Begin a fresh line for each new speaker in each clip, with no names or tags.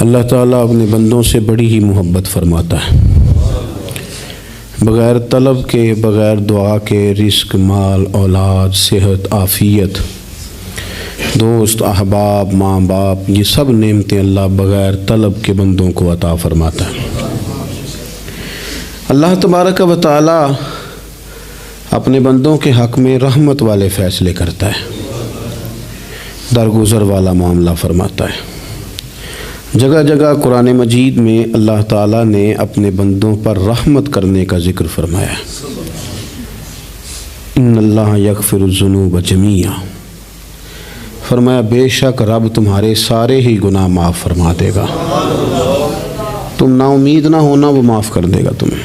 اللہ تعالیٰ اپنے بندوں سے بڑی ہی محبت فرماتا ہے۔ بغیر طلب کے، بغیر دعا کے رزق، مال، اولاد، صحت، عافیت، دوست، احباب، ماں باپ، یہ سب نعمتیں اللہ بغیر طلب کے بندوں کو عطا فرماتا ہے۔ اللہ تبارک و تعالیٰ اپنے بندوں کے حق میں رحمت والے فیصلے کرتا ہے، درگزر والا معاملہ فرماتا ہے۔ جگہ جگہ قرآن مجید میں اللہ تعالیٰ نے اپنے بندوں پر رحمت کرنے کا ذکر فرمایا ہے۔ ان اللہ یغفر الذنوب جمیعا، فرمایا بے شک رب تمہارے سارے ہی گناہ معاف فرما دے گا، تم نا امید نہ ہونا، وہ معاف کر دے گا تمہیں۔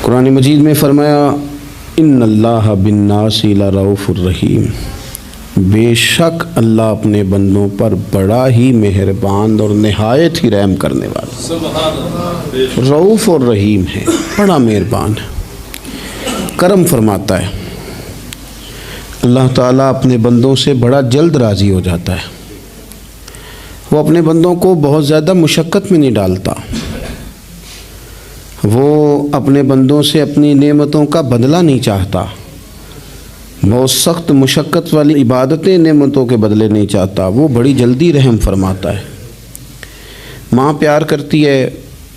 قرآن مجید میں فرمایا ان اللہ بالناس لرؤوف الرحیم، بے شک اللہ اپنے بندوں پر بڑا ہی مہربان اور نہایت ہی رحم کرنے والا، رؤوف اور رحیم ہے، بڑا مہربان ہے، کرم فرماتا ہے۔ اللہ تعالیٰ اپنے بندوں سے بڑا جلد راضی ہو جاتا ہے، وہ اپنے بندوں کو بہت زیادہ مشقت میں نہیں ڈالتا، وہ اپنے بندوں سے اپنی نعمتوں کا بدلہ نہیں چاہتا، بہت سخت مشقت والی عبادتیں نعمتوں کے بدلے نہیں چاہتا، وہ بڑی جلدی رحم فرماتا ہے۔ ماں پیار کرتی ہے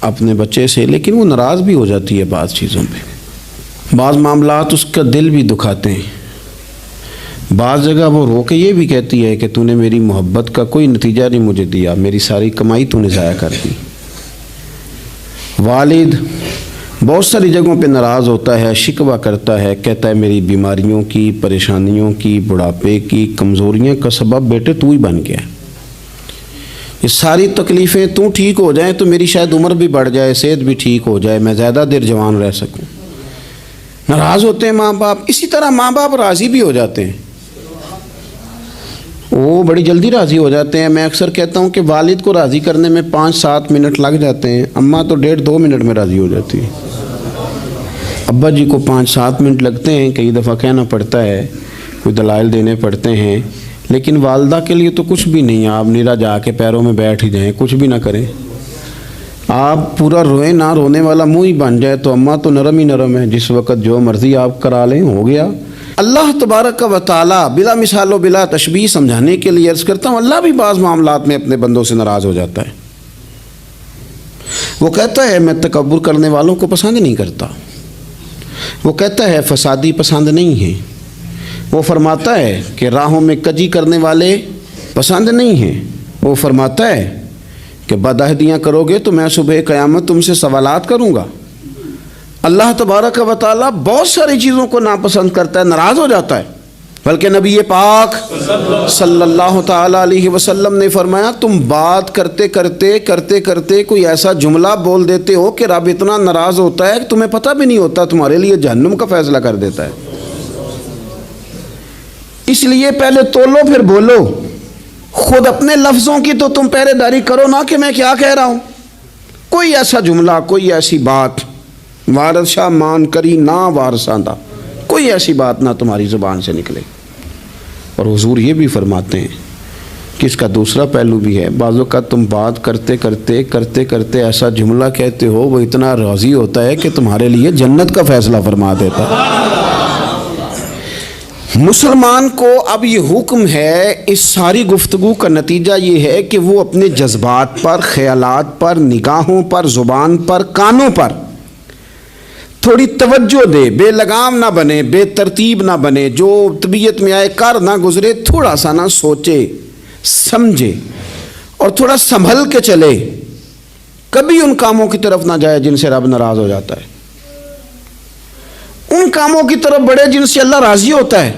اپنے بچے سے، لیکن وہ ناراض بھی ہو جاتی ہے بعض چیزوں پہ، بعض معاملات اس کا دل بھی دکھاتے ہیں، بعض جگہ وہ رو کے یہ بھی کہتی ہے کہ تو نے میری محبت کا کوئی نتیجہ نہیں مجھے دیا، میری ساری کمائی تو نے ضائع کر دی۔ والد بہت ساری جگہوں پہ ناراض ہوتا ہے، شکوہ کرتا ہے، کہتا ہے میری بیماریوں کی، پریشانیوں کی، بڑھاپے کی، کمزوریاں کا سبب بیٹے تو ہی بن گیا، یہ ساری تکلیفیں تو ٹھیک ہو جائیں تو میری شاید عمر بھی بڑھ جائے، صحت بھی ٹھیک ہو جائے، میں زیادہ دیر جوان رہ سکوں۔ ناراض ہوتے ہیں ماں باپ، اسی طرح ماں باپ راضی بھی ہو جاتے ہیں، وہ بڑی جلدی راضی ہو جاتے ہیں۔ میں اکثر کہتا ہوں کہ والد کو راضی کرنے میں 5-7 منٹ لگ جاتے ہیں، اماں تو 1.5-2 منٹ میں راضی ہو جاتی ہے۔ ابا جی کو 5-7 منٹ لگتے ہیں، کئی دفعہ کہنا پڑتا ہے، کوئی دلائل دینے پڑتے ہیں، لیکن والدہ کے لیے تو کچھ بھی نہیں ہے، آپ نیرا جا کے پیروں میں بیٹھ ہی جائیں، کچھ بھی نہ کریں، آپ پورا روئیں نہ، رونے والا منہ ہی بن جائے تو اماں تو نرم ہی نرم ہے، جس وقت جو مرضی آپ کرا لیں ہو گیا۔ اللہ تبارک و تعالیٰ بلا مثال و بلا تشبیہ سمجھانے کے لیے عرض کرتا ہوں، اللہ بھی بعض معاملات میں اپنے بندوں سے ناراض ہو جاتا ہے۔ وہ کہتا ہے میں تکبر کرنے والوں کو پسند نہیں کرتا، وہ کہتا ہے فسادی پسند نہیں ہیں، وہ فرماتا ہے کہ راہوں میں کجی کرنے والے پسند نہیں ہیں، وہ فرماتا ہے کہ بدعہدیاں کرو گے تو میں صبح قیامت تم سے سوالات کروں گا۔ اللہ تبارک و تعالیٰ بہت ساری چیزوں کو ناپسند کرتا ہے، ناراض ہو جاتا ہے، بلکہ نبی پاک صلی اللہ تعالیٰ علیہ وسلم نے فرمایا تم بات کرتے کرتے کوئی ایسا جملہ بول دیتے ہو کہ رب اتنا ناراض ہوتا ہے کہ تمہیں پتہ بھی نہیں ہوتا، تمہارے لیے جہنم کا فیصلہ کر دیتا ہے۔ اس لیے پہلے تولو پھر بولو، خود اپنے لفظوں کی تو تم پہرے داری کرو نا کہ میں کیا کہہ رہا ہوں۔ کوئی ایسا جملہ، کوئی ایسی بات وارث شاہ مان کری نہ وارثاندہ، کوئی ایسی بات نہ تمہاری زبان سے نکلے۔ اور حضور یہ بھی فرماتے ہیں کہ اس کا دوسرا پہلو بھی ہے، بعض اوقات تم بات کرتے ایسا جملہ کہتے ہو وہ اتنا راضی ہوتا ہے کہ تمہارے لیے جنت کا فیصلہ فرما دیتا ہے۔ مسلمان کو اب یہ حکم ہے، اس ساری گفتگو کا نتیجہ یہ ہے کہ وہ اپنے جذبات پر، خیالات پر، نگاہوں پر، زبان پر، کانوں پر تھوڑی توجہ دے، بے لگام نہ بنے، بے ترتیب نہ بنے، جو طبیعت میں آئے کر نہ گزرے، تھوڑا سا نہ سوچے سمجھے اور تھوڑا سنبھل کے چلے، کبھی ان کاموں کی طرف نہ جائے جن سے رب ناراض ہو جاتا ہے، ان کاموں کی طرف بڑھے جن سے اللہ راضی ہوتا ہے۔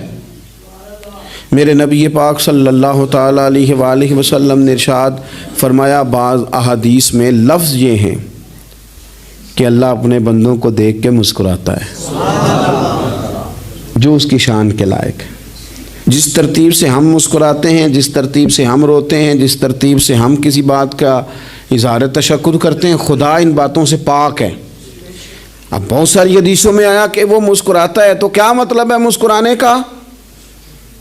میرے نبی پاک صلی اللہ تعالیٰ علیہ وآلہ وسلم نے ارشاد فرمایا، بعض احادیث میں لفظ یہ ہیں کہ اللہ اپنے بندوں کو دیکھ کے مسکراتا ہے جو اس کی شان کے لائق ہے۔ جس ترتیب سے ہم مسکراتے ہیں، جس ترتیب سے ہم روتے ہیں، جس ترتیب سے ہم کسی بات کا اظہار تشکر کرتے ہیں، خدا ان باتوں سے پاک ہے۔ اب بہت ساری حدیثوں میں آیا کہ وہ مسکراتا ہے، تو کیا مطلب ہے مسکرانے کا؟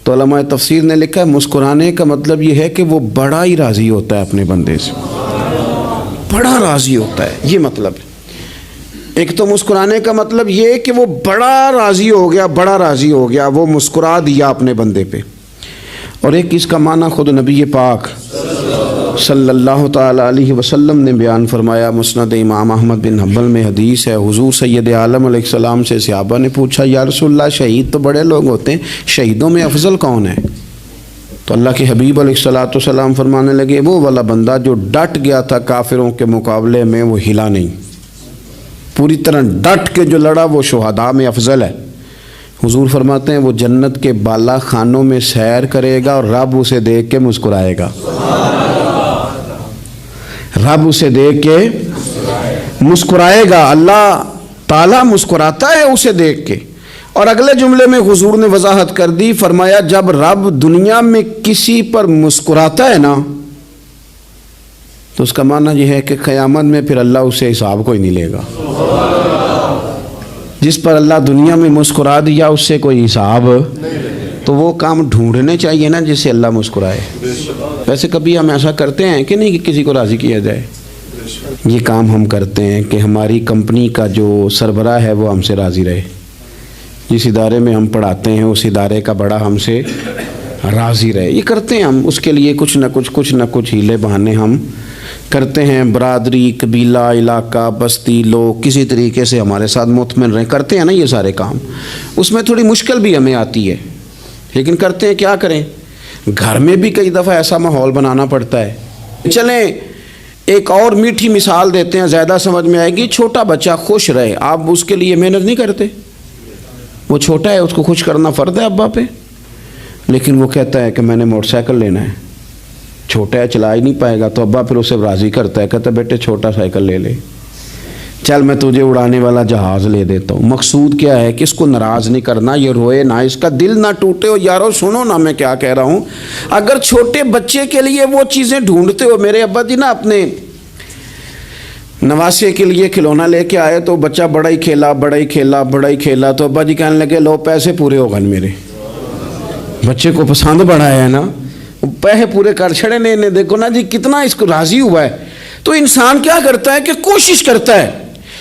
تو علماء تفسیر نے لکھا ہے مسکرانے کا مطلب یہ ہے کہ وہ بڑا ہی راضی ہوتا ہے اپنے بندے سے، بڑا راضی ہوتا ہے، یہ مطلب ہے۔ ایک تو مسکرانے کا مطلب یہ کہ وہ بڑا راضی ہو گیا، بڑا راضی ہو گیا، وہ مسکرا دیا اپنے بندے پہ۔ اور ایک اس کا معنی خود نبی پاک صلی اللہ تعالیٰ علیہ وسلم نے بیان فرمایا۔ مسند امام احمد بن حنبل میں حدیث ہے، حضور سید عالم علیہ السلام سے صحابہ نے پوچھا یا رسول اللہ شہید تو بڑے لوگ ہوتے ہیں، شہیدوں میں افضل کون ہے؟ تو اللہ کے حبیب علیہ السلام فرمانے لگے وہ والا بندہ جو ڈٹ گیا تھا کافروں کے مقابلے میں، وہ ہلا نہیں، پوری طرح ڈٹ کے جو لڑا وہ شہداء میں افضل ہے۔ حضور فرماتے ہیں وہ جنت کے بالا خانوں میں سیر کرے گا اور رب اسے دیکھ کے مسکرائے گا، رب اسے دیکھ کے مسکرائے گا، اللہ تعالیٰ مسکراتا ہے اسے دیکھ کے۔ اور اگلے جملے میں حضور نے وضاحت کر دی، فرمایا جب رب دنیا میں کسی پر مسکراتا ہے نا تو اس کا معنی یہ ہے کہ قیامت میں پھر اللہ اسے حساب کوئی نہیں لے گا۔ جس پر اللہ دنیا میں مسکرا دیا اس سے کوئی حساب، تو وہ کام ڈھونڈنے چاہیے نا جس سے اللہ مسکرائے۔ ویسے کبھی ہم ایسا کرتے ہیں کہ نہیں کہ کسی کو راضی کیا جائے؟ یہ کام ہم کرتے ہیں کہ ہماری کمپنی کا جو سربراہ ہے وہ ہم سے راضی رہے، جس ادارے میں ہم پڑھاتے ہیں اس ادارے کا بڑا ہم سے راضی رہے، یہ کرتے ہیں ہم۔ اس کے لیے کچھ نہ کچھ ہیلے بہانے ہم کرتے ہیں، برادری، قبیلہ، علاقہ، بستی، لوگ کسی طریقے سے ہمارے ساتھ مطمئن رہیں، کرتے ہیں نا یہ سارے کام۔ اس میں تھوڑی مشکل بھی ہمیں آتی ہے لیکن کرتے ہیں، کیا کریں؟ گھر میں بھی کئی دفعہ ایسا ماحول بنانا پڑتا ہے۔ چلیں ایک اور میٹھی مثال دیتے ہیں، زیادہ سمجھ میں آئے گی۔ چھوٹا بچہ خوش رہے، آپ اس کے لیے محنت نہیں کرتے؟ وہ چھوٹا ہے، اس کو خوش کرنا فرض ہے ابا پہ، لیکن وہ کہتا ہے کہ میں نے موٹر سائیکل لینا ہے، چھوٹا ہے چلا ہی نہیں پائے گا، تو ابا پھر اسے راضی کرتا ہے، کہتا ہے بیٹے چھوٹا سائیکل لے لے، چل میں تجھے اڑانے والا جہاز لے دیتا ہوں۔ مقصود کیا ہے کہ اس کو ناراض نہیں کرنا، یہ روئے نہ، اس کا دل نہ ٹوٹے۔ ہو یارو سنو نا میں کیا کہہ رہا ہوں، اگر چھوٹے بچے کے لیے وہ چیزیں ڈھونڈتے ہو، میرے ابا جی نا اپنے نواسے کے لیے کھلونا لے کے آئے تو بچہ بڑا ہی کھیلا، تو ابا جی کہنے لگے لو پیسے پورے ہو گئے میرے، بچے کو پسند بڑا ہے نا، پیسے پورے کر چھڑے نے، دیکھو نا جی کتنا اس کو راضی ہوا ہے۔ تو انسان کیا کرتا ہے کہ کوشش کرتا ہے،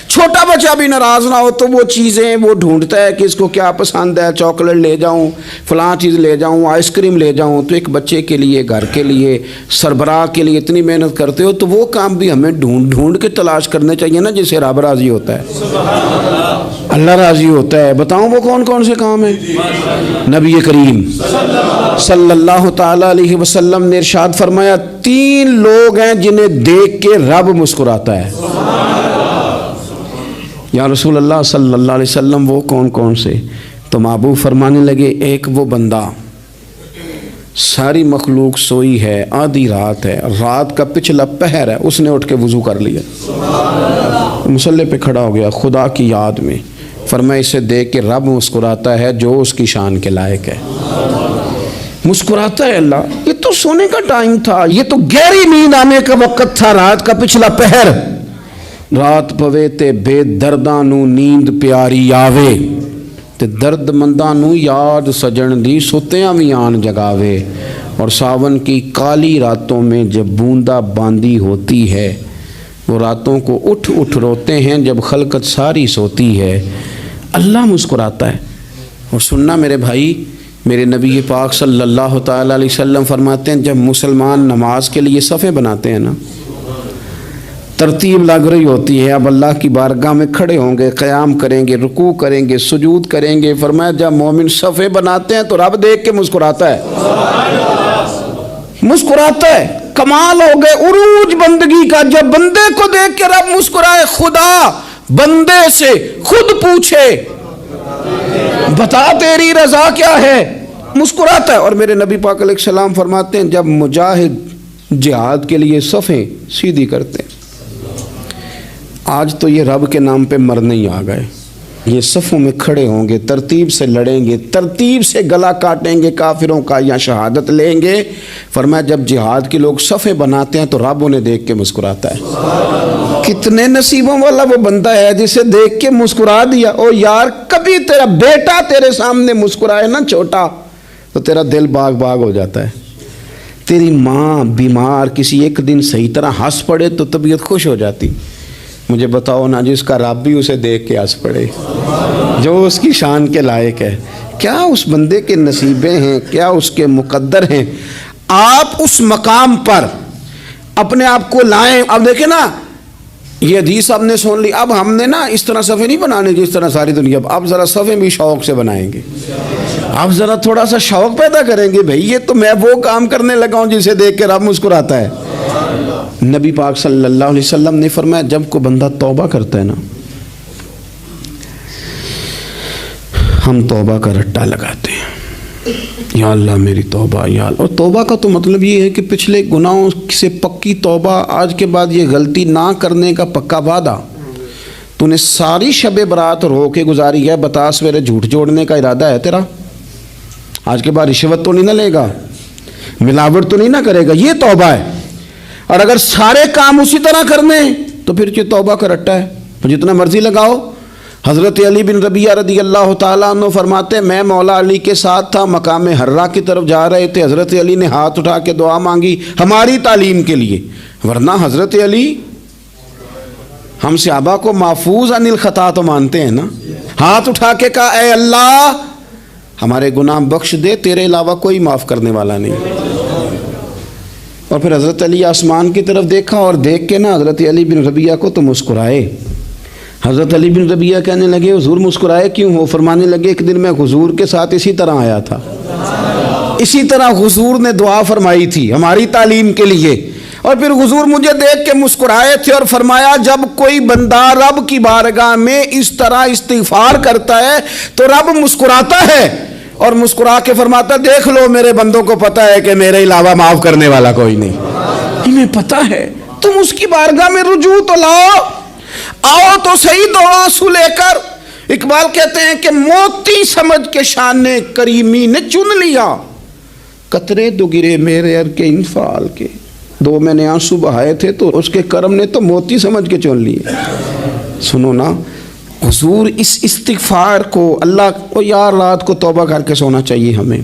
چھوٹا بچہ بھی ناراض نہ ہو تو وہ چیزیں وہ ڈھونڈتا ہے کہ اس کو کیا پسند ہے، چاکلیٹ لے جاؤں، فلاں چیز لے جاؤں، آئس کریم لے جاؤں۔ تو ایک بچے کے لیے، گھر کے لیے، سربراہ کے لیے اتنی محنت کرتے ہو تو وہ کام بھی ہمیں ڈھونڈ کے تلاش کرنے چاہیے نا جس سے رب راضی ہوتا ہے، اللہ راضی ہوتا ہے۔ بتاؤں وہ کون کون سے کام ہیں؟ نبی کریم صلی اللہ تعالیٰ علیہ وسلم نے ارشاد فرمایا 3 لوگ ہیں جنہیں دیکھ کے رب مسکراتا ہے۔ یا رسول اللہ صلی اللہ علیہ وسلم وہ کون کون سے؟ تو محبوب فرمانے لگے ایک وہ بندہ ساری مخلوق سوئی ہے، آدھی رات ہے، رات کا پچھلا پہر ہے، اس نے اٹھ کے وضو کر لیا، مصلی پہ کھڑا ہو گیا خدا کی یاد میں، فرمایا اسے دیکھ کے رب مسکراتا ہے جو اس کی شان کے لائق ہے، مسکراتا ہے اللہ۔ یہ تو سونے کا ٹائم تھا، یہ تو گہری نیند آنے کا وقت تھا، رات کا پچھلا پہر، رات پوے تے بے درداں نو نیند پیاری آوے، تے درد منداں نو یاد سجن دی ستیاں وی آن جگاوے، اور ساون کی کالی راتوں میں جب بوندا باندی ہوتی ہے، وہ راتوں کو اٹھ روتے ہیں جب خلقت ساری سوتی ہے، اللہ مسکراتا ہے۔ اور سننا میرے بھائی، میرے نبی پاک صلی اللہ تعالیٰ علیہ وسلم فرماتے ہیں جب مسلمان نماز کے لیے صفیں بناتے ہیں نا، ترتیب لگ رہی ہوتی ہے، اب اللہ کی بارگاہ میں کھڑے ہوں گے، قیام کریں گے، رکوع کریں گے، سجود کریں گے، فرمایا جب مومن صفیں بناتے ہیں تو رب دیکھ کے مسکراتا ہے، مسکراتا ہے۔ کمال ہو گئے عروج بندگی کا، جب بندے کو دیکھ کے رب مسکرائے، خدا بندے سے خود پوچھے بتا تیری رضا کیا ہے، مسکراتا ہے۔ اور میرے نبی پاک علیہ السلام فرماتے ہیں جب مجاہد جہاد کے لیے صفیں سیدھی کرتے ہیں، آج تو یہ رب کے نام پہ مرنے ہی آ گئے، یہ صفوں میں کھڑے ہوں گے، ترتیب سے لڑیں گے، ترتیب سے گلا کاٹیں گے کافروں کا یا شہادت لیں گے۔ فرمایا جب جہاد کے لوگ صفیں بناتے ہیں تو رب انہیں دیکھ کے مسکراتا ہے۔ کتنے نصیبوں والا وہ بندہ ہے جسے دیکھ کے مسکرا دیا۔ او یار کبھی تیرا بیٹا تیرے سامنے مسکرائے نا چھوٹا، تو تیرا دل باغ باغ ہو جاتا ہے. تیری ماں بیمار کسی ایک دن صحیح طرح ہنس پڑے تو طبیعت خوش ہو جاتی. مجھے بتاؤ نا جس کا رب بھی اسے دیکھ کے ہنس پڑے جو اس کی شان کے لائق ہے. کیا اس بندے کے نصیبیں ہیں, کیا اس کے مقدر ہیں. آپ اس مقام پر اپنے آپ کو لائیں. اب دیکھیں نا, یہ حدیث آپ نے سن لی, اب ہم نے نا اس طرح صفحے نہیں بنانے جس طرح ساری دنیا. اب ذرا صفحے بھی شوق سے بنائیں گے. اب ذرا تھوڑا سا شوق پیدا کریں گے, بھئی یہ تو میں وہ کام کرنے لگا ہوں جسے دیکھ کے رب مسکراتا ہے. نبی پاک صلی اللہ علیہ وسلم نے فرمایا جب کوئی بندہ توبہ کرتا ہے نا, ہم توبہ کا رٹا لگاتے ہیں, یا اللہ میری توبہ, یا اللہ. اور توبہ کا تو مطلب یہ ہے کہ پچھلے گناہوں سے پکی توبہ, آج کے بعد یہ غلطی نہ کرنے کا پکا وعدہ. تو نے ساری شب برات رو کے گزاری ہے, بتا سویرے جھوٹ جوڑنے کا ارادہ ہے تیرا, آج کے بعد رشوت تو نہیں نہ لے گا, ملاوٹ تو نہیں نہ کرے گا, یہ توبہ ہے. اور اگر سارے کام اسی طرح کرنے تو پھر یہ توبہ کا رٹا ہے, جتنا مرضی لگاؤ. حضرت علی بن ربیعہ رضی اللہ تعالیٰ عنہ فرماتے میں مولا علی کے ساتھ تھا, مقام حرہ کی طرف جا رہے تھے. حضرت علی نے ہاتھ اٹھا کے دعا مانگی ہماری تعلیم کے لیے, ورنہ حضرت علی ہم صحابہ کو محفوظ عن الخطا تو مانتے ہیں نا. ہاتھ اٹھا کے کہا اے اللہ ہمارے گناہ بخش دے, تیرے علاوہ کوئی معاف کرنے والا نہیں. اور پھر حضرت علی آسمان کی طرف دیکھا اور دیکھ کے نا حضرت علی بن ربیعہ کو تو مسکرائے. حضرت علی بن ربیعہ کہنے لگے حضور مسکرائے کیوں ہو؟ فرمانے لگے ایک دن میں حضور کے ساتھ اسی طرح آیا تھا, اسی طرح حضور نے دعا فرمائی تھی ہماری تعلیم کے لیے, اور پھر حضور مجھے دیکھ کے مسکرائے تھے اور فرمایا جب کوئی بندہ رب کی بارگاہ میں اس طرح استغفار کرتا ہے تو رب مسکراتا ہے, اور مسکرا کے فرماتا دیکھ لو میرے بندوں کو پتہ ہے کہ میرے علاوہ معاف کرنے والا کوئی نہیں. انہیں پتہ ہے, تم اس کی بارگاہ میں رجوع تو لاؤ, آؤ تو صحیح دو آنسو لے کر. اقبال کہتے ہیں کہ موتی سمجھ کے شان کریمی نے چن لیا, قطرے دو گرے میرے ار کے انفعال کے. دو میں نے آنسو بہائے تھے تو اس کے کرم نے تو موتی سمجھ کے چن لیے. سنو نا, حضور اس استغفار کو اللہ کو یار رات کو توبہ کر کے سونا چاہیے ہمیں.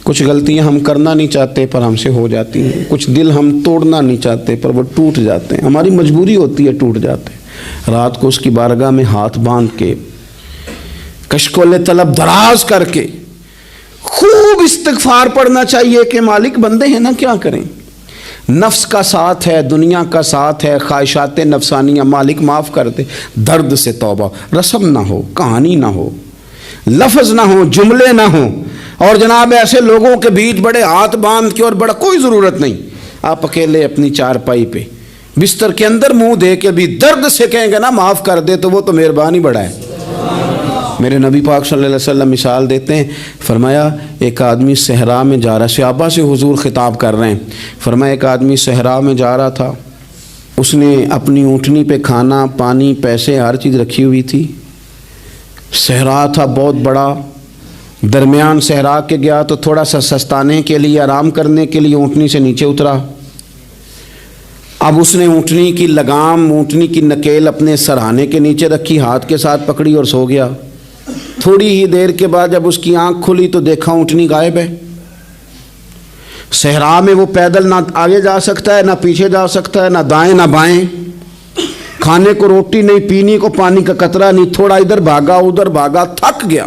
کچھ غلطیاں ہم کرنا نہیں چاہتے پر ہم سے ہو جاتی ہیں, کچھ دل ہم توڑنا نہیں چاہتے پر وہ ٹوٹ جاتے ہیں, ہماری مجبوری ہوتی ہے ٹوٹ جاتے ہیں. رات کو اس کی بارگاہ میں ہاتھ باندھ کے کشکول طلب دراز کر کے خوب استغفار پڑھنا چاہیے کہ مالک بندے ہیں نا کیا کریں, نفس کا ساتھ ہے, دنیا کا ساتھ ہے, خواہشات نفسانیہ, مالک معاف کر دے. درد سے توبہ, رسم نہ ہو, کہانی نہ ہو, لفظ نہ ہو, جملے نہ ہوں, اور جناب ایسے لوگوں کے بیچ بڑے ہاتھ باندھ کے اور بڑا کوئی ضرورت نہیں. آپ اکیلے اپنی چارپائی پہ بستر کے اندر منہ دے کے بھی درد سے کہیں گے نا معاف کر دے تو وہ تو مہربانی بڑا ہے. میرے نبی پاک صلی اللہ علیہ وسلم مثال دیتے ہیں, فرمایا ایک آدمی صحرا میں جا رہا, صحابہ سے حضور خطاب کر رہے ہیں, فرمایا ایک آدمی صحرا میں جا رہا تھا, اس نے اپنی اونٹنی پہ کھانا پانی پیسے ہر چیز رکھی ہوئی تھی. صحرا تھا بہت بڑا, درمیان صحرا کے گیا تو تھوڑا سا سستانے کے لیے آرام کرنے کے لیے اونٹنی سے نیچے اترا. اب اس نے اونٹنی کی لگام, اونٹنی کی نکیل اپنے سرہانے کے نیچے رکھی, ہاتھ کے ساتھ پکڑی اور سو گیا. تھوڑی ہی دیر کے بعد جب اس کی آنکھ کھلی تو دیکھا اونٹنی غائب ہے. صحرا میں وہ پیدل نہ آگے جا سکتا ہے, نہ پیچھے جا سکتا ہے, نہ دائیں نہ بائیں, کھانے کو روٹی نہیں, پینے کو پانی کا قطرہ نہیں, تھوڑا ادھر بھاگا ادھر بھاگا, تھک گیا.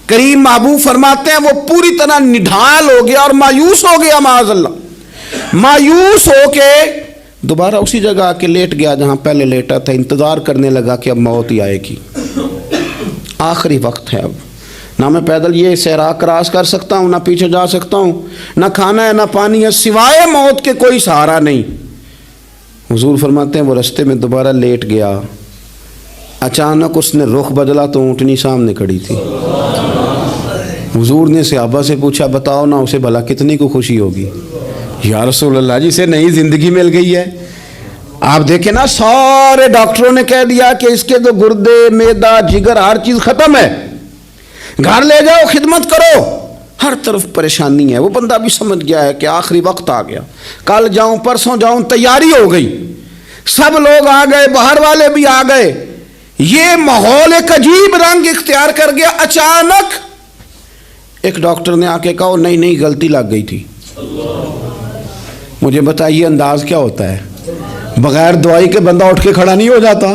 کریم محبوب فرماتے ہیں وہ پوری طرح نڈھال ہو گیا اور مایوس ہو گیا, معاذ اللہ. مایوس ہو کے دوبارہ اسی جگہ آ کے لیٹ گیا جہاں پہلے لیٹا تھا, انتظار کرنے لگا کہ اب موت ہی آئے گی, آخری وقت ہے, اب نہ میں پیدل یہ صحرا کراس کر سکتا ہوں, نہ پیچھے جا سکتا ہوں, نہ کھانا ہے نہ پانی ہے, سوائے موت کے کوئی سہارا نہیں. حضور فرماتے ہیں وہ رستے میں دوبارہ لیٹ گیا, اچانک اس نے رخ بدلا تو اونٹنی سامنے کھڑی تھی. حضور نے صحابہ سے پوچھا بتاؤ نا اسے بھلا کتنی کو خوشی ہوگی؟ یا رسول اللہ جسے نئی زندگی مل گئی ہے. آپ دیکھیں نا سارے ڈاکٹروں نے کہہ دیا کہ اس کے تو گردے معدہ جگر ہر چیز ختم ہے, گھر لے جاؤ خدمت کرو, ہر طرف پریشانی ہے. وہ بندہ بھی سمجھ گیا ہے کہ آخری وقت آ گیا, کل جاؤں پرسوں جاؤں, تیاری ہو گئی, سب لوگ آ گئے, باہر والے بھی آ گئے, یہ ماحول ایک عجیب رنگ اختیار کر گیا. اچانک ایک ڈاکٹر نے آ کے کہا نہیں نہیں غلطی لگ گئی تھی. مجھے بتائیے انداز کیا ہوتا ہے؟ بغیر دوائی کے بندہ اٹھ کے کھڑا نہیں ہو جاتا.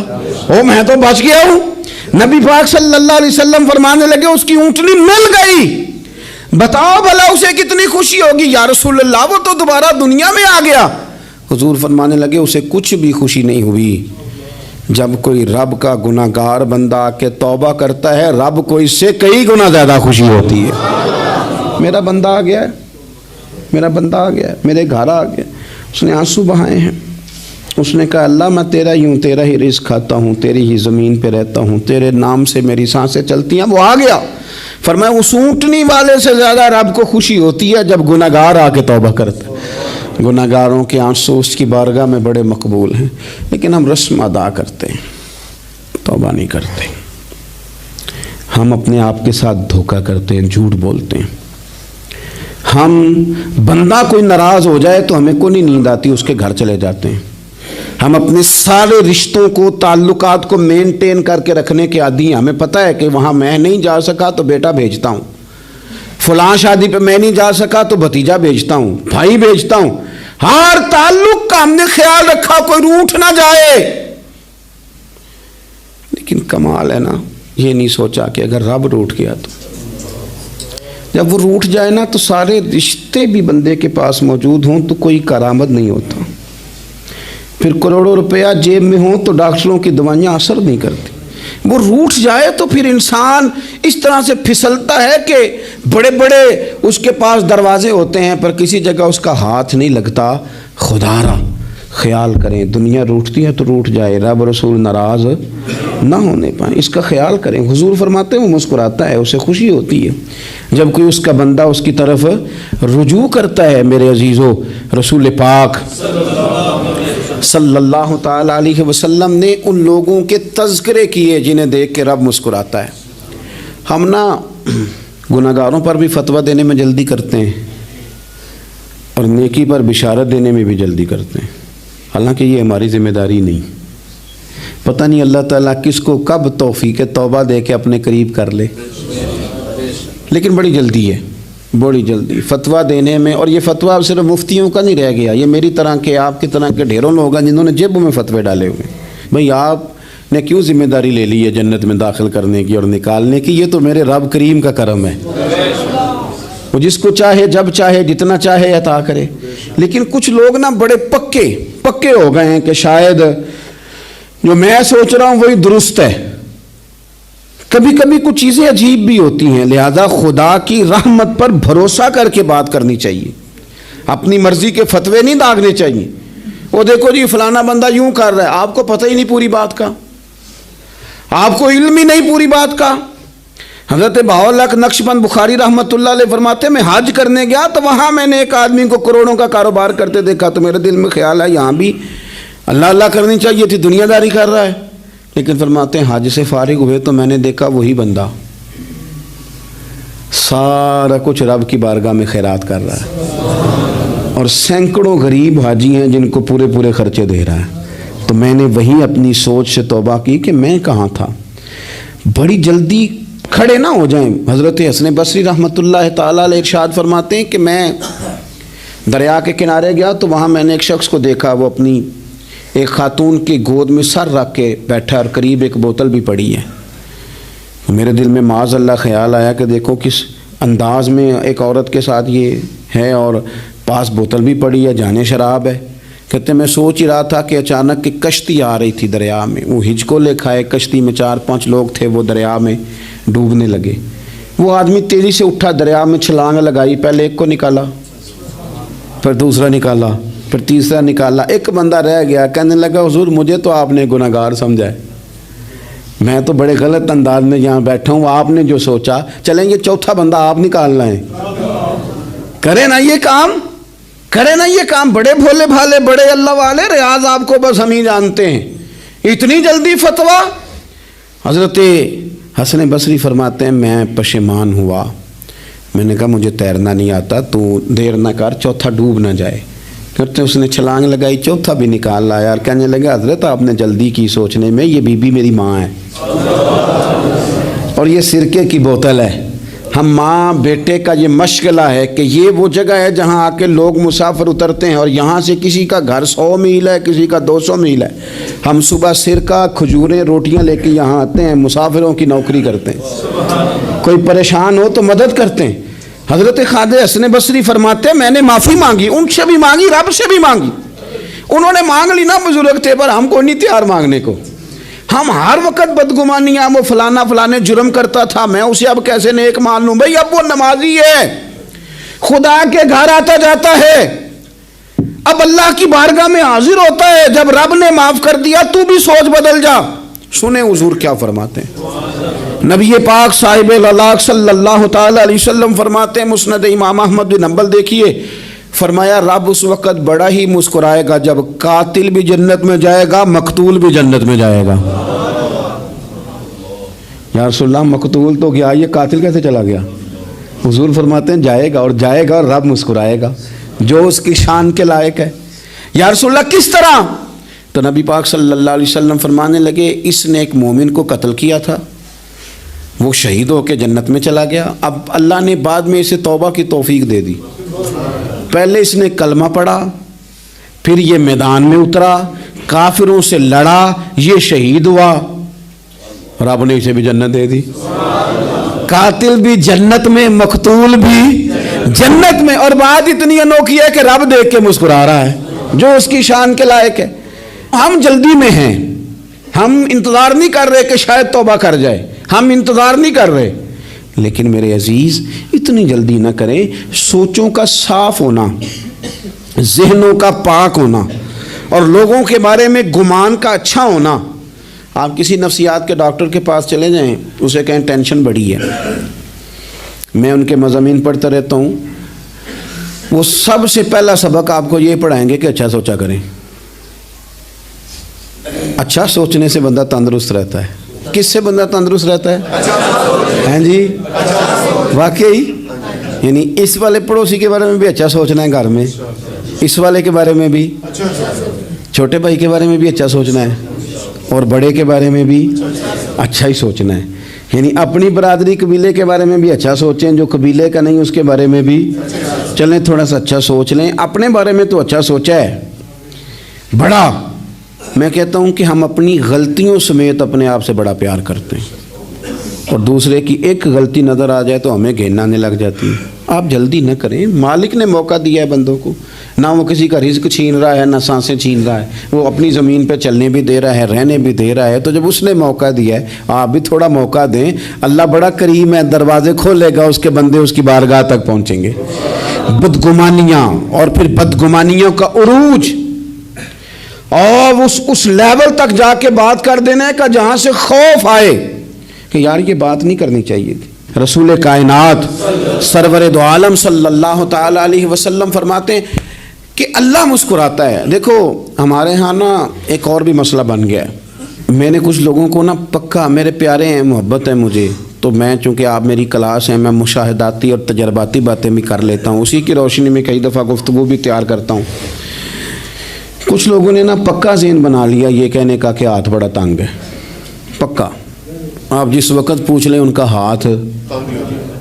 او میں تو بچ گیا ہوں. نبی پاک صلی اللہ علیہ وسلم فرمانے لگے اس کی اونٹنی مل گئی. بتاؤ بھلا اسے کتنی خوشی ہوگی. یا رسول اللہ وہ تو دوبارہ دنیا میں آ گیا. حضور فرمانے لگے اسے کچھ بھی خوشی نہیں ہوئی. جب کوئی رب کا گناہ گار بندہ آ کے توبہ کرتا ہے رب کو اس سے کئی گنا زیادہ خوشی ہوتی ہے. میرا بندہ آ گیا ہے, میرا بندہ آ گیا ہے, میرے گھر آ گیا. اس نے آنسو بہائے ہیں. اس نے کہا اللہ میں تیرا ہی ہوں, تیرا ہی رزق کھاتا ہوں, تیری ہی زمین پہ رہتا ہوں, تیرے نام سے میری سانسیں چلتی ہیں. وہ آ گیا. فرمایا اس اونٹنی والے سے زیادہ رب کو خوشی ہوتی ہے جب گناہ گار آ کے توبہ کرتا ہے. گناہ گاروں کے آنسو اس کی بارگاہ میں بڑے مقبول ہیں. لیکن ہم رسم ادا کرتے ہیں, توبہ نہیں کرتے. ہم اپنے آپ کے ساتھ دھوکہ کرتے ہیں, جھوٹ بولتے ہیں. ہم بندہ کوئی ناراض ہو جائے تو ہمیں کو نہیں نیند آتی, اس کے گھر چلے جاتے ہیں. ہم اپنے سارے رشتوں کو تعلقات کو مینٹین کر کے رکھنے کے عادی ہیں. ہمیں پتہ ہے کہ وہاں میں نہیں جا سکا تو بیٹا بھیجتا ہوں, فلاں شادی پہ میں نہیں جا سکا تو بھتیجا بھیجتا ہوں, بھائی بھیجتا ہوں. ہر تعلق کا ہم نے خیال رکھا کوئی روٹھ نہ جائے. لیکن کمال ہے نا, یہ نہیں سوچا کہ اگر رب روٹھ گیا تو جب وہ روٹھ جائے نا تو سارے رشتے بھی بندے کے پاس موجود ہوں تو کوئی کارآمد نہیں ہوتا. پھر کروڑوں روپیہ جیب میں ہوں تو ڈاکٹروں کی دوائیاں اثر نہیں کرتی. وہ روٹھ جائے تو پھر انسان اس طرح سے پھسلتا ہے کہ بڑے بڑے اس کے پاس دروازے ہوتے ہیں پر کسی جگہ اس کا ہاتھ نہیں لگتا. خدا را خیال کریں, دنیا روٹتی ہے تو روٹھ جائے, رب رسول ناراض نہ ہونے پائیں, اس کا خیال کریں. حضور فرماتے ہیں وہ مسکراتا ہے, اسے خوشی ہوتی ہے جب کوئی اس کا بندہ اس کی طرف رجوع کرتا ہے. میرے عزیزو, رسول پاک صلی اللہ تعالی علیہ وسلم نے ان لوگوں کے تذکرے کیے جنہیں دیکھ کے رب مسکراتا ہے. ہم نا گناہ گاروں پر بھی فتویٰ دینے میں جلدی کرتے ہیں اور نیکی پر بشارت دینے میں بھی جلدی کرتے ہیں, حالانکہ یہ ہماری ذمہ داری نہیں. پتہ نہیں اللہ تعالیٰ کس کو کب توفیق توبہ دے کے اپنے قریب کر لے, لیکن بڑی جلدی ہے, بڑی جلدی فتویٰ دینے میں. اور یہ فتویٰ صرف مفتیوں کا نہیں رہ گیا, یہ میری طرح کے آپ کی طرح کے ڈھیروں لوگ ہیں جنہوں نے جیبوں میں فتوے ڈالے ہوئے. بھئی آپ نے کیوں ذمہ داری لے لی ہے جنت میں داخل کرنے کی اور نکالنے کی؟ یہ تو میرے رب کریم کا کرم ہے, وہ جس کو چاہے جب چاہے جتنا چاہے عطا کرے. لیکن کچھ لوگ نا بڑے پکے ہو گئے ہیں کہ شاید جو میں سوچ رہا ہوں وہی درست ہے. کبھی کبھی کچھ چیزیں عجیب بھی ہوتی ہیں, لہذا خدا کی رحمت پر بھروسہ کر کے بات کرنی چاہیے. اپنی مرضی کے فتوے نہیں داغنے چاہیے. وہ دیکھو جی فلانا بندہ یوں کر رہا ہے, آپ کو پتہ ہی نہیں پوری بات کا, آپ کو علم ہی نہیں پوری بات کا. حضرت بہاءاللہ نقشبند بخاری رحمۃ اللہ علیہ فرماتے ہیں میں حج کرنے گیا تو وہاں میں نے ایک آدمی کو کروڑوں کا کاروبار کرتے دیکھا تو میرے دل میں خیال ہے یہاں بھی اللہ اللہ کرنی چاہیے تھی, دنیا داری کر رہا ہے. لیکن فرماتے ہیں حج سے فارغ ہوئے تو میں نے دیکھا وہی بندہ سارا کچھ رب کی بارگاہ میں خیرات کر رہا ہے, اور سینکڑوں غریب حاجی ہیں جن کو پورے خرچے دے رہا ہے. تو میں نے وہی اپنی سوچ سے توبہ کی کہ میں کہاں تھا. بڑی جلدی کھڑے نہ ہو جائیں. حضرت حسن بصری رحمۃ اللہ تعالیٰ علیہ ارشاد فرماتے ہیں کہ میں دریا کے کنارے گیا تو وہاں میں نے ایک شخص کو دیکھا, وہ اپنی ایک خاتون کی گود میں سر رکھ کے بیٹھا اور قریب ایک بوتل بھی پڑی ہے. میرے دل میں معاذ اللہ خیال آیا کہ دیکھو کس انداز میں ایک عورت کے ساتھ یہ ہے اور پاس بوتل بھی پڑی ہے, جانے شراب ہے. کہتے میں سوچ ہی رہا تھا کہ اچانک ایک کشتی آ رہی تھی دریا میں, وہ ہج کو لے کھائے, کشتی میں 4-5 لوگ تھے, وہ دریا میں ڈوبنے لگے. وہ آدمی تیزی سے اٹھا, دریا میں چھلانگ لگائی, پہلے ایک کو نکالا, پھر دوسرا نکالا, پھر تیسرا نکالا. ایک بندہ رہ گیا, کہنے لگا حضور مجھے تو آپ نے گناہ گار سمجھا ہے, میں تو بڑے غلط انداز میں یہاں بیٹھا ہوں, آپ نے جو سوچا چلیں یہ چوتھا بندہ آپ نکالنا ہے. کرے نا یہ کام, کرے نا یہ کام. بڑے بھولے بھالے بڑے اللہ والے, ریاض آپ کو بس ہم ہی جانتے ہیں. اتنی جلدی فتویٰ. حضرت حسن بصری فرماتے ہیں میں پشیمان ہوا, میں نے کہا مجھے تیرنا نہیں آتا, تو دیر نہ کر, چوتھا ڈوب نہ جائے. کرتے اس نے چھلانگ لگائی, چوتھا بھی نکال لایا اور کہنے لگا حضرت آپ نے جلدی کی سوچنے میں, یہ بی بی میری ماں ہے اور یہ سرکے کی بوتل ہے, ہم ماں بیٹے کا یہ مشغلہ ہے کہ یہ وہ جگہ ہے جہاں آ کے لوگ مسافر اترتے ہیں، اور یہاں سے کسی کا گھر 100 میل ہے، کسی کا 200 میل ہے، ہم صبح سرکہ کھجوریں روٹیاں لے کے یہاں آتے ہیں، مسافروں کی نوکری کرتے ہیں، کوئی پریشان ہو تو مدد کرتے ہیں۔ حضرت خواجہ حسن بصری فرماتے ہیں میں نے معافی مانگی، ان سے بھی مانگی، رب سے بھی مانگی، انہوں نے مانگ لی نا بزرگ تھے، پر ہم کو نہیں تیار مانگنے کو۔ ہم ہر وقت بدگمانیاں، وہ فلانا فلانے جرم کرتا تھا، میں اسے اب کیسے نیک مان لوں؟ بھئی اب وہ نمازی ہے، خدا کے گھر آتا جاتا ہے، اب اللہ کی بارگاہ میں حاضر ہوتا ہے، جب رب نے معاف کر دیا تو بھی سوچ بدل جا۔ سنیں حضور کیا فرماتے ہیں، نبی پاک صاحب العلاق صلی اللہ تعالی علیہ وسلم فرماتے ہیں، مسند امام احمد بن حنبل دیکھیے، فرمایا رب اس وقت بڑا ہی مسکرائے گا جب قاتل بھی جنت میں جائے گا، مقتول بھی جنت میں جائے گا۔ یا رسول اللہ مقتول تو گیا، یہ قاتل کیسے چلا گیا؟ حضور فرماتے ہیں جائے گا، اور جائے گا اور رب مسکرائے گا جو اس کی شان کے لائق ہے۔ یا رسول اللہ کس طرح؟ تو نبی پاک صلی اللہ علیہ وسلم فرمانے لگے اس نے ایک مومن کو قتل کیا تھا، وہ شہید ہو کے جنت میں چلا گیا، اب اللہ نے بعد میں اسے توبہ کی توفیق دے دی۔ پہلے اس نے کلمہ پڑھا، پھر یہ میدان میں اترا، کافروں سے لڑا، یہ شہید ہوا، رب نے اسے بھی جنت دے دی۔ قاتل بھی جنت میں، مقتول بھی جنت میں، اور بات اتنی انوکھی ہے کہ رب دیکھ کے مسکرا رہا ہے جو اس کی شان کے لائق ہے۔ ہم جلدی میں ہیں، ہم انتظار نہیں کر رہے کہ شاید توبہ کر جائے، ہم انتظار نہیں کر رہے، لیکن میرے عزیز اتنی جلدی نہ کریں۔ سوچوں کا صاف ہونا، ذہنوں کا پاک ہونا، اور لوگوں کے بارے میں گمان کا اچھا ہونا۔ آپ کسی نفسیات کے ڈاکٹر کے پاس چلے جائیں، اسے کہیں ٹینشن بڑی ہے، میں ان کے مضامین پڑھتا رہتا ہوں، وہ سب سے پہلا سبق آپ کو یہ پڑھائیں گے کہ اچھا سوچا کریں۔ اچھا سوچنے سے بندہ تندرست رہتا ہے۔ کس سے بندہ تندرست رہتا ہے؟ ہیں جی واقعی، یعنی اس والے پڑوسی کے بارے میں بھی اچھا سوچنا ہے گھر میں، اس والے کے بارے میں بھی، چھوٹے بھائی کے بارے میں بھی اچھا سوچنا ہے، اور بڑے کے بارے میں بھی اچھا ہی سوچنا ہے۔ یعنی اپنی برادری قبیلے کے بارے میں بھی اچھا سوچیں، جو قبیلے کا نہیں اس کے بارے میں بھی چلیں تھوڑا سا اچھا سوچ لیں۔ اپنے بارے میں تو اچھا سوچا ہے بڑا، میں کہتا ہوں کہ ہم اپنی غلطیوں سمیت اپنے آپ سے بڑا پیار کرتے ہیں، اور دوسرے کی ایک غلطی نظر آ جائے تو ہمیں گھن آنے لگ جاتی ہے۔ آپ جلدی نہ کریں، مالک نے موقع دیا ہے بندوں کو، نہ وہ کسی کا رزق چھین رہا ہے، نہ سانسیں چھین رہا ہے، وہ اپنی زمین پہ چلنے بھی دے رہا ہے، رہنے بھی دے رہا ہے، تو جب اس نے موقع دیا ہے آپ بھی تھوڑا موقع دیں۔ اللہ بڑا کریم ہے، دروازے کھولے گا، اس کے بندے اس کی بارگاہ تک پہنچیں گے۔ بدگمانیاں اور پھر بدگمانیوں کا عروج، اور اس لیول تک جا کے بات کر دینا ہے کہ جہاں سے خوف آئے کہ یار یہ بات نہیں کرنی چاہیے تھی۔ رسول کائنات سرور دو عالم صلی اللہ تعالی علیہ وسلم فرماتے ہیں کہ اللہ مسکراتا ہے۔ دیکھو ہمارے ہاں نا ایک اور بھی مسئلہ بن گیا ہے، میں نے کچھ لوگوں کو نا پکا، میرے پیارے ہیں، محبت ہے مجھے، تو میں چونکہ آپ میری کلاس ہیں، میں مشاہداتی اور تجرباتی باتیں بھی کر لیتا ہوں، اسی کی روشنی میں کئی دفعہ گفتگو بھی تیار کرتا ہوں۔ کچھ لوگوں نے نا پکا ذہن بنا لیا یہ کہنے کا کہ ہاتھ بڑا تنگ ہے، پکا، آپ جس وقت پوچھ لیں ان کا ہاتھ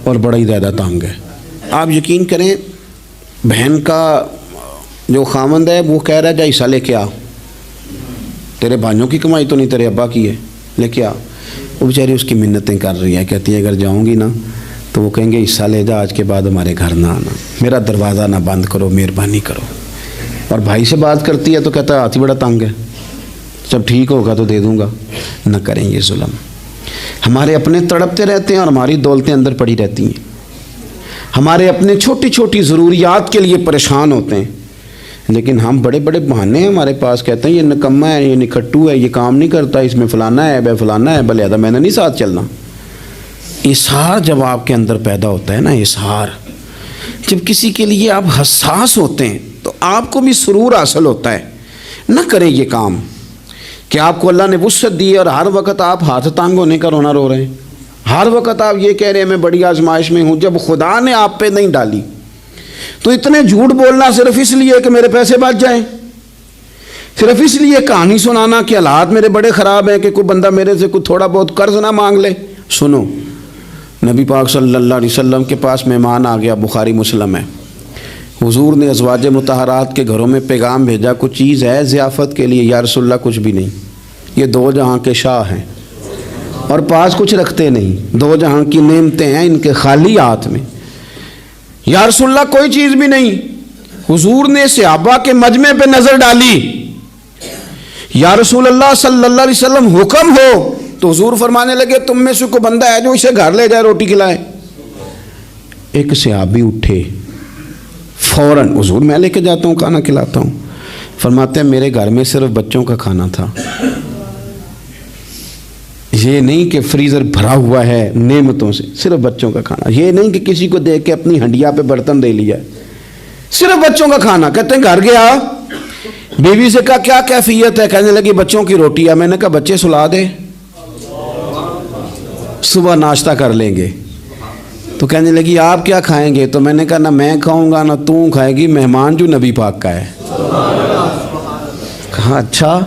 اور بڑا ہی زیادہ تنگ ہے۔ آپ یقین کریں بہن کا جو خامند ہے وہ کہہ رہا ہے جا حصہ لے کے آ، تیرے بھائیوں کی کمائی تو نہیں تیرے ابا کی ہے، لے کے آ۔ وہ بیچاری اس کی منتیں کر رہی ہے، کہتی ہے اگر جاؤں گی نا تو وہ کہیں گے حصہ لے جا، آج کے بعد ہمارے گھر نہ آنا، میرا دروازہ نہ بند کرو، مہربانی کرو۔ اور بھائی سے بات کرتی ہے تو کہتا ہے ہاتھ ہی بڑا تنگ ہے، جب ٹھیک ہوگا تو دے دوں گا۔ نہ کریں یہ ظلم، ہمارے اپنے تڑپتے رہتے ہیں اور ہماری دولتیں اندر پڑی رہتی ہیں، ہمارے اپنے چھوٹی چھوٹی ضروریات کے لیے پریشان ہوتے ہیں، لیکن ہم بڑے بڑے بہانے ہیں ہمارے پاس، کہتے ہیں یہ نکمہ ہے، یہ نکھٹو ہے، یہ کام نہیں کرتا، اس میں فلانا ہے، بے فلانا ہے، بلے میں نے نہیں ساتھ چلنا۔ اظہار جب آپ کے اندر پیدا ہوتا ہے نا، اظہار جب کسی کے لیے آپ حساس ہوتے ہیں تو آپ کو بھی سرور حاصل ہوتا ہے۔ نہ کریں یہ کام کہ آپ کو اللہ نے وسعت دی اور ہر وقت آپ ہاتھ تانگ ہونے کا رونا رو رہے ہیں، ہر وقت آپ یہ کہہ رہے ہیں میں بڑی آزمائش میں ہوں، جب خدا نے آپ پہ نہیں ڈالی تو اتنے جھوٹ بولنا صرف اس لیے کہ میرے پیسے بچ جائیں، صرف اس لیے کہانی سنانا کہ حالات میرے بڑے خراب ہیں کہ کوئی بندہ میرے سے کوئی تھوڑا بہت قرض نہ مانگ لے۔ سنو، نبی پاک صلی اللہ علیہ وسلم کے پاس مہمان آ گیا، بخاری مسلم ہے۔ حضور نے ازواج مطہرات کے گھروں میں پیغام بھیجا، کچھ چیز ہے ضیافت کے لیے؟ یا رسول اللہ کچھ بھی نہیں، یہ دو جہاں کے شاہ ہیں اور پاس کچھ رکھتے نہیں، دو جہاں کی نعمتیں ہیں ان کے خالی ہاتھ میں۔ یا رسول اللہ کوئی چیز بھی نہیں۔ حضور نے صحابہ کے مجمع پہ نظر ڈالی، یا رسول اللہ صلی اللہ علیہ وسلم حکم ہو، تو حضور فرمانے لگے تم میں سے کوئی بندہ ہے جو اسے گھر لے جائے روٹی کھلائے؟ ایک صحابی اٹھے فوراً، حضور میں لے کے جاتا ہوں کھانا کھلاتا ہوں۔ فرماتے ہیں میرے گھر میں صرف بچوں کا کھانا تھا، یہ نہیں کہ فریزر بھرا ہوا ہے نعمتوں سے، صرف بچوں کا کھانا، یہ نہیں کہ کسی کو دیکھ کے اپنی ہنڈیا پہ برتن دے لیا، صرف بچوں کا کھانا۔ کہتے ہیں گھر گیا، بیوی سے کہا کیا کیفیت ہے؟ کہنے لگی بچوں کی روٹی ہے۔ میں نے کہا بچے سلا دے، صبح ناشتہ کر لیں گے۔ تو کہنے لگی آپ کیا کھائیں گے؟ تو میں نے کہا نہ میں کھاؤں گا نہ تو کھائے گی، مہمان جو نبی پاک کا ہے۔ کہا اچھا،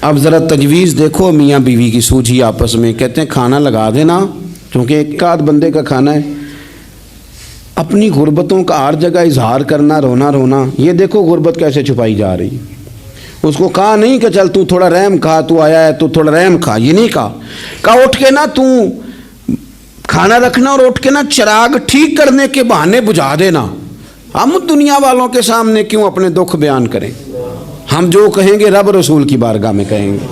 اب ذرا تجویز دیکھو میاں بیوی کی سوجھی آپس میں۔ کہتے ہیں کھانا لگا دینا، کیونکہ ایک آدھ بندے کا کھانا ہے۔ اپنی غربتوں کا ہر جگہ اظہار کرنا، رونا رونا، یہ دیکھو غربت کیسے چھپائی جا رہی۔ اس کو کہا نہیں کہ چل تو تھوڑا رحم کھا، تو آیا ہے تو تھوڑا رحم کھا، یہ نہیں کہا اٹھ کے نا تو کھانا رکھنا اور اٹھ کے نا چراغ ٹھیک کرنے کے بہانے بجھا دینا۔ ہم دنیا والوں کے سامنے کیوں اپنے دکھ بیان کریں؟ ہم جو کہیں گے رب رسول کی بارگاہ میں کہیں گے۔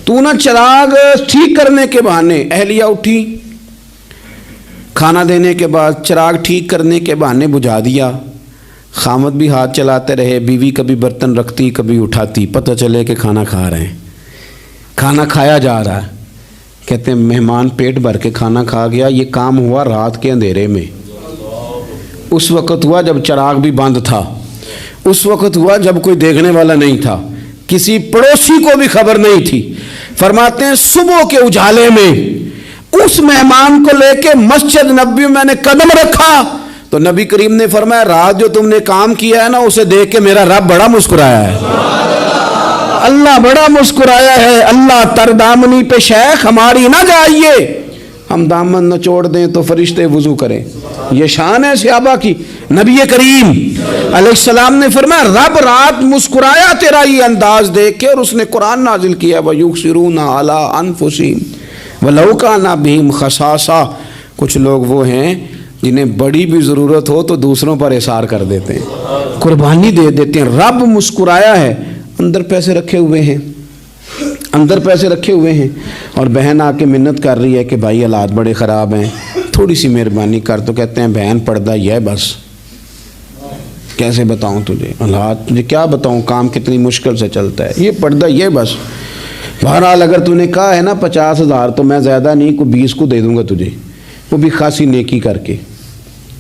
تو نا چراغ ٹھیک کرنے کے بہانے، اہلیہ اٹھی، کھانا دینے کے بعد چراغ ٹھیک کرنے کے بہانے بجھا دیا۔ خامد بھی ہاتھ چلاتے رہے، بیوی کبھی برتن رکھتی کبھی اٹھاتی، پتہ چلے کہ کھانا کھا رہے ہیں، کھانا کھایا جا رہا ہے۔ کہتے ہیں مہمان پیٹ بھر کے کھانا کھا گیا۔ یہ کام ہوا رات کے اندھیرے میں، اس وقت ہوا جب چراغ بھی بند تھا، اس وقت ہوا جب کوئی دیکھنے والا نہیں تھا، کسی پڑوسی کو بھی خبر نہیں تھی۔ فرماتے ہیں صبح کے اجالے میں اس مہمان کو لے کے مسجد نبوی میں نے قدم رکھا تو نبی کریم نے فرمایا رات جو تم نے کام کیا ہے نا اسے دیکھ کے میرا رب بڑا مسکرایا ہے، اللہ بڑا مسکرایا ہے۔ اللہ تر دامنی پہ شیخ ہماری نہ جائیے، ہم دامن نہ چھوڑ دیں تو فرشتے وضو کریں۔ یہ شان ہے صحابہ کی۔ نبی کریم علیہ السلام نے فرمایا رب رات مسکرایا تیرا یہ انداز دیکھ کے، اور اس نے قرآن نازل کیا وَيُؤْثِرُونَ عَلَىٰ أَنفُسِهِمْ وَلَوْ كَانَ بِهِمْ خَصَاصَةٌ۔ کچھ لوگ وہ ہیں جنہیں بڑی بھی ضرورت ہو تو دوسروں پر اثار کر دیتے ہیں، قربانی دے دیتے ہیں۔ رب مسکرایا ہے، اندر پیسے رکھے ہوئے ہیں، اندر پیسے رکھے ہوئے ہیں، اور بہن آ کے منت کر رہی ہے کہ بھائی حالات بڑے خراب ہیں، تھوڑی سی مہربانی کر۔ تو کہتے ہیں بہن پردہ یہ بس، کیسے بتاؤں تجھے حالات، تجھے کیا بتاؤں کام کتنی مشکل سے چلتا ہے، یہ پردہ یہ بس۔ بہرحال اگر تو نے کہا ہے نا 50,000 تو میں زیادہ نہیں کوئی 20 کو دے دوں گا تجھے، وہ بھی خاصی نیکی کر کے،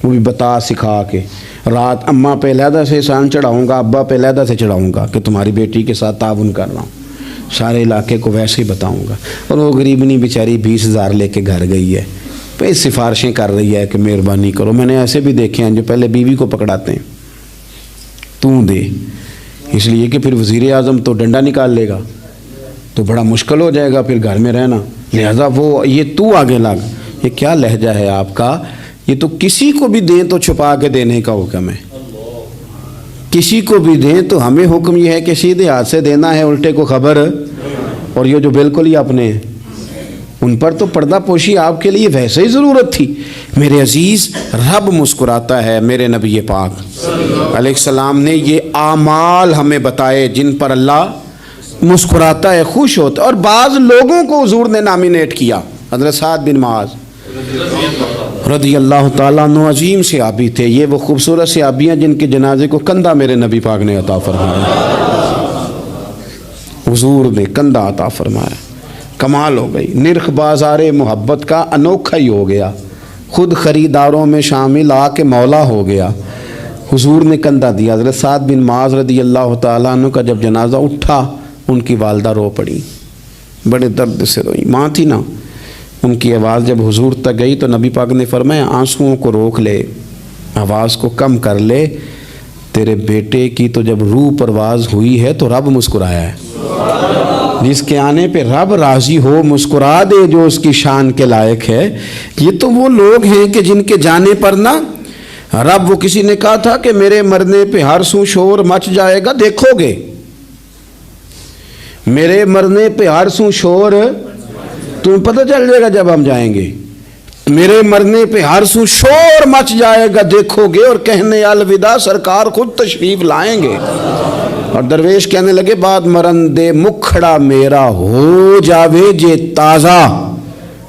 وہ بھی بتا سکھا کے۔ رات اماں پہ علیحدہ سے احسان چڑھاؤں گا، ابا پہ علیحدہ سے چڑھاؤں گا کہ تمہاری بیٹی کے ساتھ تعاون کر رہا ہوں، سارے علاقے کو ویسے ہی بتاؤں گا۔ اور وہ غریبنی بیچاری 20,000 لے کے گھر گئی ہے، پہ سفارشیں کر رہی ہے کہ مہربانی کرو۔ میں نے ایسے بھی دیکھے ہیں جو پہلے بیوی کو پکڑاتے ہیں، تو دے، اس لیے کہ پھر وزیر اعظم تو ڈنڈا نکال لے گا تو بڑا مشکل ہو جائے گا پھر گھر میں رہنا، لہذا وہ یہ تو آگے لگ۔ یہ کیا لہجہ ہے آپ کا؟ یہ تو کسی کو بھی دیں تو چھپا کے دینے کا حکم ہے، کسی کو بھی دیں تو ہمیں حکم یہ ہے کہ سیدھے ہاتھ سے دینا ہے، الٹے کو خبر۔ اور یہ جو بالکل ہی اپنے ہیں ان پر تو پردہ پوشی آپ کے لیے ویسے ہی ضرورت تھی۔ میرے عزیز رب مسکراتا ہے، میرے نبی پاک علیہ السلام نے یہ اعمال ہمیں بتائے جن پر اللہ مسکراتا ہے، خوش ہوتا ہے۔ اور بعض لوگوں کو حضور نے نامینیٹ کیا، حضرت سعد بن معاذ رضی اللہ تعالیٰ عنہ عظیم صحابی تھے۔ یہ وہ خوبصورت صحابیاں جن کے جنازے کو کندھا میرے نبی پاک نے عطا فرمایا، حضور نے کندھا عطا فرمایا، کمال ہو گئی۔ نرخ بازار محبت کا انوکھا ہی ہو گیا، خود خریداروں میں شامل آ کے مولا ہو گیا۔ حضور نے کندھا دیا۔ حضرت سعد بن معاذ رضی اللہ تعالیٰ عنہ کا جب جنازہ اٹھا، ان کی والدہ رو پڑی، بڑے درد سے روئی، ماں تھی نا۔ ان کی آواز جب حضور تک گئی تو نبی پاک نے فرمایا آنسوؤں کو روک لے، آواز کو کم کر لے، تیرے بیٹے کی تو جب روح پرواز ہوئی ہے تو رب مسکرایا ہے. جس کے آنے پہ رب راضی ہو مسکرا دے جو اس کی شان کے لائق ہے. یہ تو وہ لوگ ہیں کہ جن کے جانے پر نا رب، وہ کسی نے کہا تھا کہ میرے مرنے پہ ہر سو شور مچ جائے گا، دیکھو گے میرے مرنے پہ ہر سو شور تمہیں پتہ چل جائے گا جب ہم جائیں گے. میرے مرنے پہ ہر سو شور مچ جائے گا دیکھو گے، اور کہنے الوداع سرکار خود تشریف لائیں گے. اور درویش کہنے لگے بعد مرن دے مکھڑا میرا ہو جاوے جے تازہ،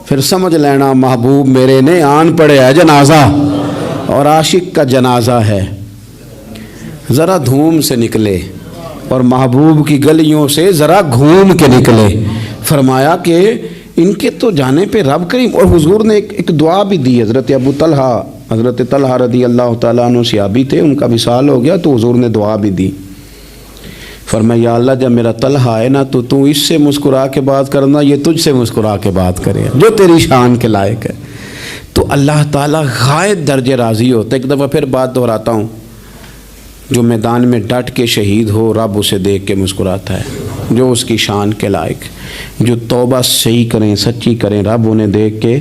پھر سمجھ لینا محبوب میرے نے آن پڑے ہے جنازہ. اور عاشق کا جنازہ ہے، ذرا دھوم سے نکلے اور محبوب کی گلیوں سے ذرا گھوم کے نکلے. فرمایا کہ ان کے تو جانے پہ رب کریم. اور حضور نے ایک دعا بھی دی. حضرت ابو طلحہ، حضرت طلحہ رضی اللہ تعالیٰ عنہ صحابی تھے، ان کا وصال ہو گیا تو حضور نے دعا بھی دی. فرمایا یا اللہ جب میرا طلحہ ہے نا تو اس سے مسکرا کے بات کرنا، یہ تجھ سے مسکرا کے بات کرے جو تیری شان کے لائق ہے. تو اللہ تعالیٰ غائب درجے راضی ہوتا ہے. ایک دفعہ پھر بات دہراتا ہوں، جو میدان میں ڈٹ کے شہید ہو رب اسے دیکھ کے مسکراتا ہے جو اس کی شان کے لائق. جو توبہ صحیح کریں، سچی کریں، رب انہیں دیکھ کے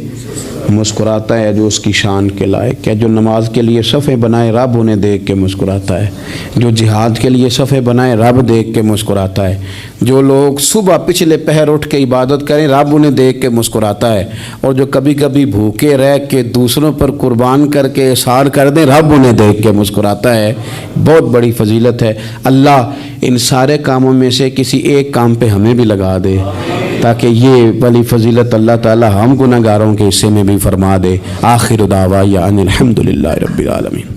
مسکراتا ہے جو اس کی شان کے لائق ہے. جو نماز کے لیے صفیں بنائے رب انہیں دیکھ کے مسکراتا ہے. جو جہاد کے لیے صفیں بنائے رب دیکھ کے مسکراتا ہے. جو لوگ صبح پچھلے پہر اٹھ کے عبادت کریں رب انہیں دیکھ کے مسکراتا ہے. اور جو کبھی کبھی بھوکے رہ کے دوسروں پر قربان کر کے احسان کر دیں رب انہیں دیکھ کے مسکراتا ہے. بہت بڑی فضیلت ہے. اللہ ان سارے کاموں میں سے کسی ایک کام پہ ہمیں بھی لگا دے تاکہ یہ بڑی فضیلت اللہ تعالی ہم گناہگاروں کے حصے میں بھی فرما دے. آخر دعوانا ان الحمد للہ رب العالمین.